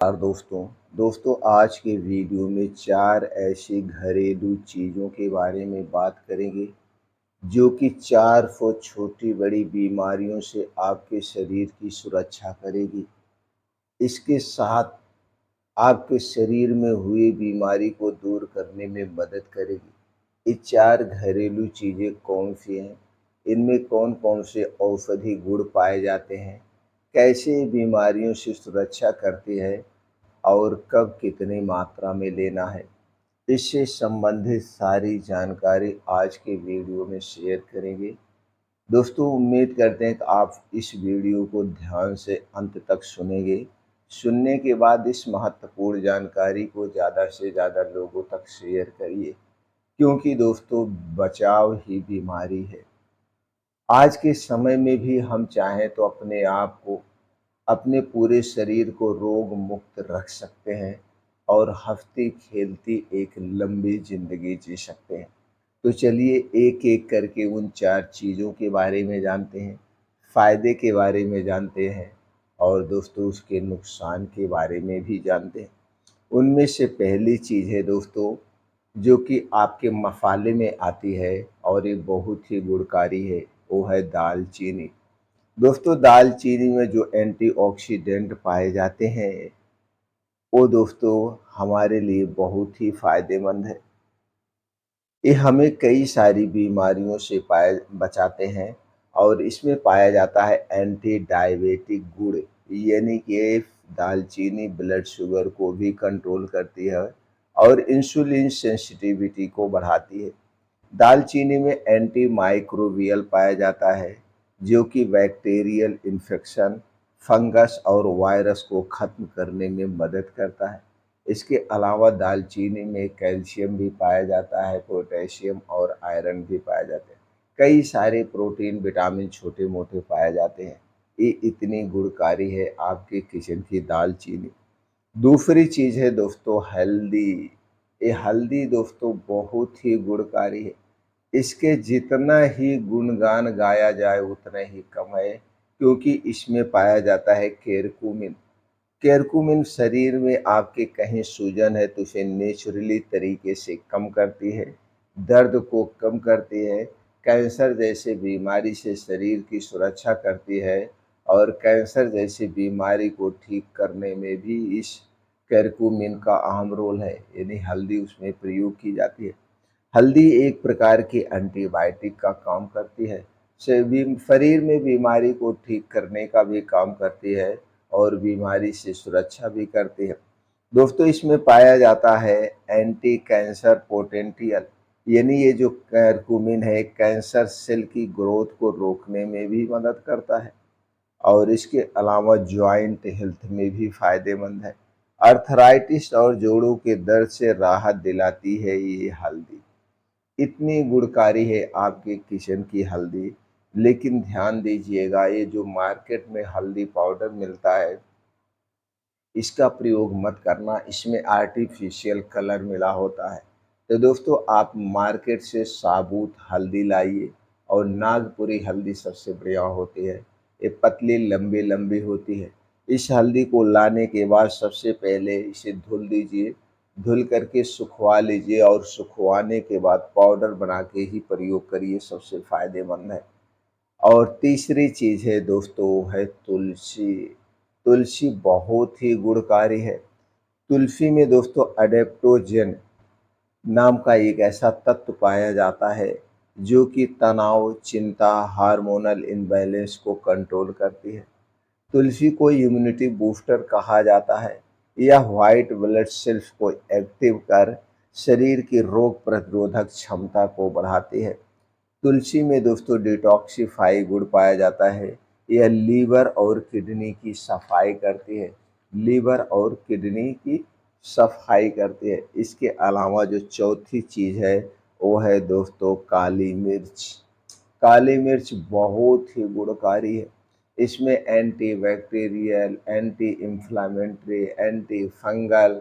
और दोस्तों आज के वीडियो में 4 ऐसी घरेलू चीज़ों के बारे में बात करेंगे जो कि 4 छोटी-बड़ी बीमारियों से आपके शरीर की सुरक्षा करेगी। इसके साथ आपके शरीर में हुई बीमारी को दूर करने में मदद करेगी। ये 4 घरेलू चीज़ें कौन-सी हैं? इनमें कौन-कौन से औषधि गुण पाए जाते हैं? कैसे ये बीमारियों से सुरक्षा करती है? और कब कितनी मात्रा में लेना है, इससे संबंधित सारी जानकारी आज के वीडियो में शेयर करेंगे। दोस्तों उम्मीद करते हैं कि आप इस वीडियो को ध्यान से अंत तक सुनेंगे। सुनने के बाद इस महत्वपूर्ण जानकारी को ज़्यादा से ज़्यादा लोगों तक शेयर करिए, क्योंकि दोस्तों बचाव ही बीमारी है। आज के समय में भी हम चाहें तो अपने आप को, अपने पूरे शरीर को रोग मुक्त रख सकते हैं और हँसती खेलती एक लंबी ज़िंदगी जी सकते हैं। तो चलिए एक-एक करके उन 4 चीज़ों के बारे में जानते हैं, फ़ायदे के बारे में जानते हैं और दोस्तों उसके नुकसान के बारे में भी जानते हैं। उनमें से पहली चीज़ है दोस्तों, जो कि आपके मसाले में आती है और ये बहुत ही गुणकारी है, वो है दालचीनी। दोस्तों दालचीनी में जो एंटीऑक्सीडेंट पाए जाते हैं, वो दोस्तों हमारे लिए बहुत ही फ़ायदेमंद है। ये हमें कई सारी बीमारियों से बचाते हैं और इसमें पाया जाता है एंटी डायबिटिक गुण, यानी कि ये दालचीनी ब्लड शुगर को भी कंट्रोल करती है और इंसुलिन सेंसिटिविटी को बढ़ाती है। दालचीनी में एंटी माइक्रोबियल पाया जाता है, जो कि बैक्टीरियल इन्फेक्शन, फंगस और वायरस को खत्म करने में मदद करता है। इसके अलावा दालचीनी में कैल्शियम भी पाया जाता है, पोटेशियम और आयरन भी पाए जाते हैं। कई सारे प्रोटीन, विटामिन छोटे-मोटे पाए जाते हैं। ये इतनी गुणकारी है आपके किचन की दालचीनी। दूसरी चीज़ है दोस्तों हल्दी। ये हल्दी दोस्तों बहुत ही गुणकारी है। इसके जितना ही गुणगान गाया जाए उतना ही कम है, क्योंकि इसमें पाया जाता है केरकुमिन। केरकुमिन शरीर में आपके कहीं सूजन है तो उसे नेचुरली तरीके से कम करती है, दर्द को कम करती है, कैंसर जैसे बीमारी से शरीर की सुरक्षा करती है और कैंसर जैसी बीमारी को ठीक करने में भी इस केरकुमिन का अहम रोल है, यानी हल्दी उसमें प्रयोग की जाती है। हल्दी एक प्रकार की एंटीबायोटिक का काम करती है, शरीर में बीमारी को ठीक करने का भी काम करती है और बीमारी से सुरक्षा भी करती है। दोस्तों इसमें पाया जाता है एंटी कैंसर पोटेंशियल, यानी ये जो करक्यूमिन है कैंसर सेल की ग्रोथ को रोकने में भी मदद करता है और इसके अलावा जॉइंट हेल्थ में भी फायदेमंद है। अर्थराइटिस और जोड़ों के दर्द से राहत दिलाती है ये हल्दी। इतनी गुणकारी है आपके किचन की हल्दी। लेकिन ध्यान दीजिएगा, ये जो मार्केट में हल्दी पाउडर मिलता है, इसका प्रयोग मत करना, इसमें आर्टिफिशियल कलर मिला होता है। तो दोस्तों आप मार्केट से साबुत हल्दी लाइए और नागपुरी हल्दी सबसे बढ़िया होती है। ये पतली लंबी लंबी होती है। इस हल्दी को लाने के बाद सबसे पहले इसे धुल दीजिए, धुल करके सुखवा लीजिए और सुखवाने के बाद पाउडर बना के ही प्रयोग करिए, सबसे फायदेमंद है। और तीसरी चीज़ है दोस्तों वो है तुलसी। तुलसी बहुत ही गुणकारी है। तुलसी में दोस्तों एडेप्टोजेन नाम का एक ऐसा तत्व पाया जाता है, जो कि तनाव, चिंता, हार्मोनल इम्बैलेंस को कंट्रोल करती है। तुलसी को इम्यूनिटी बूस्टर कहा जाता है। यह व्हाइट ब्लड सेल्स को एक्टिव कर शरीर की रोग प्रतिरोधक क्षमता को बढ़ाती है। तुलसी में दोस्तों डिटॉक्सिफाई गुण पाया जाता है। यह लीवर और किडनी की सफाई करती है। लीवर और किडनी की सफाई करती है। इसके अलावा जो चौथी चीज़ है वो है दोस्तों काली मिर्च। काली मिर्च बहुत ही गुणकारी है। इसमें anti bacterial, anti inflammatory, anti fungal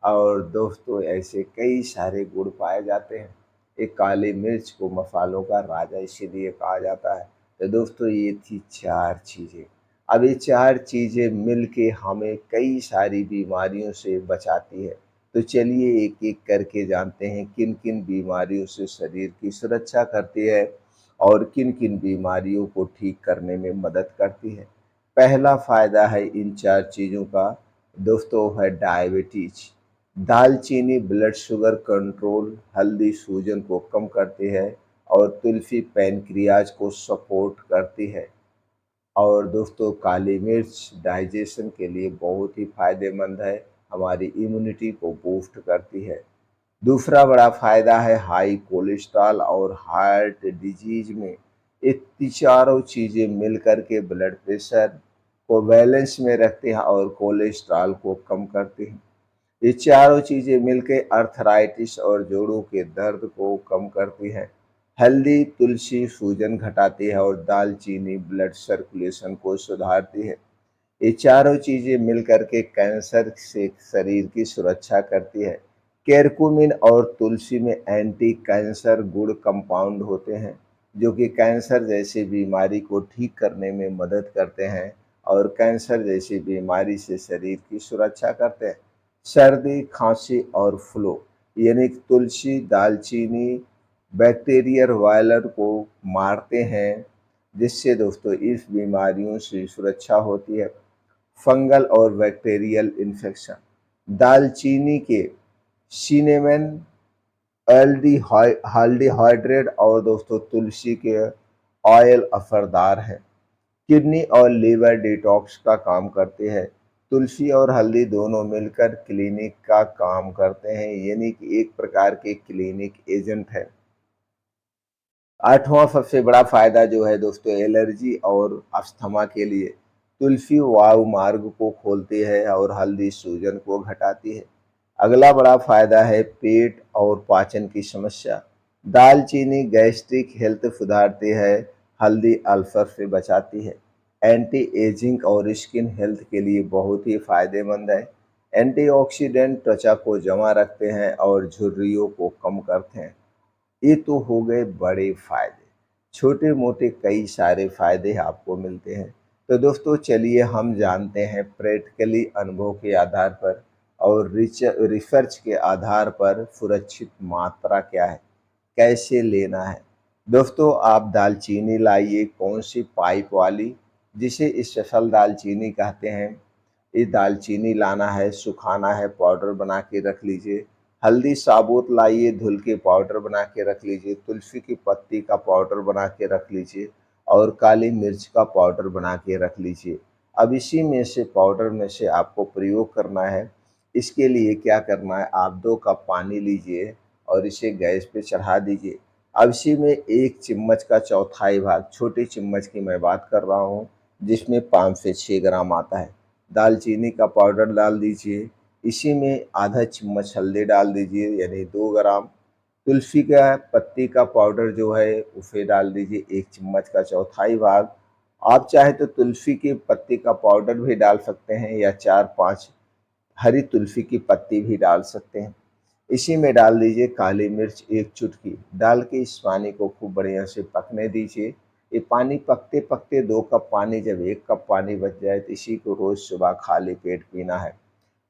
और दोस्तों ऐसे कई सारे गुण पाए जाते हैं। एक काली मिर्च को मसालों का राजा इसीलिए कहा जाता है। तो दोस्तों ये थी 4 चीज़ें। अब ये 4 चीज़ें मिल के हमें कई सारी बीमारियों से बचाती है। तो चलिए एक-एक करके जानते हैं किन-किन बीमारियों से शरीर की सुरक्षा करती है और किन-किन बीमारियों को ठीक करने में मदद करती है। पहला फ़ायदा है इन 4 चीज़ों का दोस्तों है डायबिटीज़। दालचीनी ब्लड शुगर कंट्रोल, हल्दी सूजन को कम करती है और तुलसी पैनक्रियाज को सपोर्ट करती है। और दोस्तों काली मिर्च डाइजेशन के लिए बहुत ही फ़ायदेमंद है, हमारी इम्यूनिटी को बूस्ट करती है। दूसरा बड़ा फ़ायदा है हाई कोलेस्ट्रॉल और हार्ट डिजीज़ में ये चारों चीज़ें मिल कर के ब्लड प्रेशर को बैलेंस में रखती हैं और कोलेस्ट्रॉल को कम करती हैं। ये चारों चीज़ें मिलके अर्थराइटिस और जोड़ों के दर्द को कम करती हैं। हल्दी, तुलसी सूजन घटाती है और दालचीनी ब्लड सर्कुलेशन को सुधारती है। ये चारों चीज़ें मिलकर के कैंसर से शरीर की सुरक्षा करती है। केरकुमिन और तुलसी में एंटी कैंसर गुण कंपाउंड होते हैं, जो कि कैंसर जैसी बीमारी को ठीक करने में मदद करते हैं और कैंसर जैसी बीमारी से शरीर की सुरक्षा करते हैं। सर्दी, खांसी और फ्लू यानी कि तुलसी, दालचीनी बैक्टीरियल वायरल को मारते हैं, जिससे दोस्तों इस बीमारियों से सुरक्षा होती है। फंगल और बैक्टीरियल इन्फेक्शन, दालचीनी के सिनेमन, एल्डिहाइड्रेट और दोस्तों तुलसी के ऑयल असरदार है। किडनी और लीवर डिटॉक्स का काम करते हैं। तुलसी और हल्दी दोनों मिलकर क्लिनिक का काम करते हैं, यानी कि एक प्रकार के क्लिनिक एजेंट है। आठवां सबसे बड़ा फायदा जो है दोस्तों एलर्जी और अस्थमा के लिए, तुलसी वायु मार्ग को खोलती है और हल्दी सूजन को घटाती है। अगला बड़ा फायदा है पेट और पाचन की समस्या, दालचीनी गैस्ट्रिक हेल्थ सुधारती है, हल्दी अल्सर से बचाती है। एंटी एजिंग और स्किन हेल्थ के लिए बहुत ही फायदेमंद है। एंटीऑक्सीडेंट त्वचा को जमा रखते हैं और झुर्रियों को कम करते हैं। ये तो हो गए बड़े फायदे, छोटे मोटे कई सारे फायदे आपको मिलते हैं। तो दोस्तों चलिए हम जानते हैं प्रैक्टिकली अनुभव के आधार पर और रिसर्च के आधार पर सुरक्षित मात्रा क्या है, कैसे लेना है। दोस्तों आप दालचीनी लाइए, कौन सी पाइप वाली, जिसे स्पेशल दालचीनी कहते हैं। ये दालचीनी लाना है, सुखाना है, पाउडर बना के रख लीजिए। हल्दी साबुत लाइए, धुल के पाउडर बना के रख लीजिए। तुलसी की पत्ती का पाउडर बना के रख लीजिए और काली मिर्च का पाउडर बना के रख लीजिए। अब इसी में से पाउडर में से आपको प्रयोग करना है। इसके लिए क्या करना है, आप 2 कप पानी लीजिए और इसे गैस पे चढ़ा दीजिए। अब इसी में 1 चम्मच का चौथाई भाग, छोटी चम्मच की मैं बात कर रहा हूँ, जिसमें 5 से 6 ग्राम आता है, दालचीनी का पाउडर डाल दीजिए। इसी में आधा चम्मच हल्दी डाल दीजिए यानी 2 ग्राम। तुलसी का पत्ती का पाउडर जो है उसे डाल दीजिए 1 चम्मच का चौथाई भाग। आप चाहे तो तुलसी की पत्ती का पाउडर भी डाल सकते हैं या 4-5 हरी तुलसी की पत्ती भी डाल सकते हैं। इसी में डाल दीजिए काली मिर्च 1 चुटकी, डाल के इस पानी को खूब बढ़िया से पकने दीजिए। ये पानी पकते-पकते 2 कप पानी, जब 1 कप पानी बच जाए तो इसी को रोज़ सुबह खाली पेट पीना है।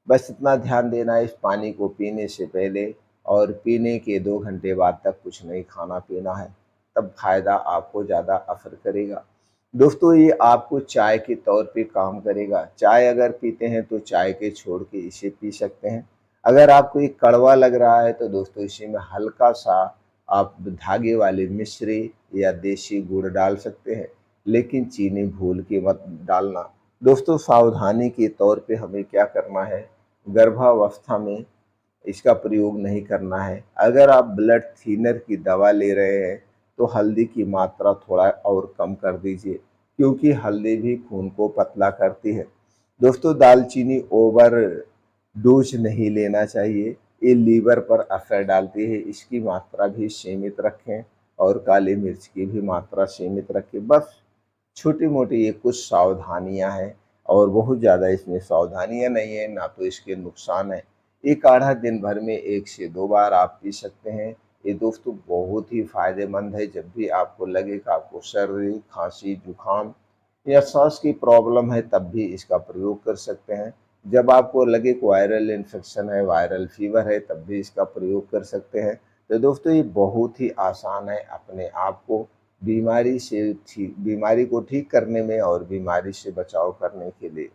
बस इतना ध्यान देना है इस पानी को पीने से पहले और पीने के 2 घंटे बाद तक कुछ नहीं खाना-पीना है, तब फ़ायदा आपको ज़्यादा असर करेगा। दोस्तों ये आपको चाय के तौर पे काम करेगा। चाय अगर पीते हैं तो चाय के छोड़ के इसे पी सकते हैं। अगर आपको ये कड़वा लग रहा है तो दोस्तों इसी में हल्का-सा आप धागे वाली मिश्री या देसी गुड़ डाल सकते हैं, लेकिन चीनी भूल के मत डालना। दोस्तों सावधानी के तौर पे हमें क्या करना है, गर्भावस्था में इसका प्रयोग नहीं करना है। अगर आप ब्लड थिनर की दवा ले रहे हैं तो हल्दी की मात्रा थोड़ा और कम कर दीजिए, क्योंकि हल्दी भी खून को पतला करती है। दोस्तों दालचीनी ओवर डोज नहीं लेना चाहिए, ये लीवर पर असर डालती है, इसकी मात्रा भी सीमित रखें और काली मिर्च की भी मात्रा सीमित रखें। बस छोटी-मोटी ये कुछ सावधानियाँ हैं और बहुत ज़्यादा इसमें सावधानियाँ नहीं हैं, ना तो इसके नुकसान हैं। ये काढ़ा दिन भर में 1 से 2 बार आप पी सकते हैं। ये दोस्तों बहुत ही फ़ायदेमंद है, जब भी आपको लगे कि आपको सर्दी, खाँसी, जुकाम या सांस की प्रॉब्लम है तब भी इसका प्रयोग कर सकते हैं। जब आपको लगे कि वायरल इन्फेक्शन है, वायरल फीवर है, तब भी इसका प्रयोग कर सकते हैं। तो दोस्तों ये बहुत ही आसान है अपने आप को बीमारी को ठीक करने में और बीमारी से बचाव करने के लिए।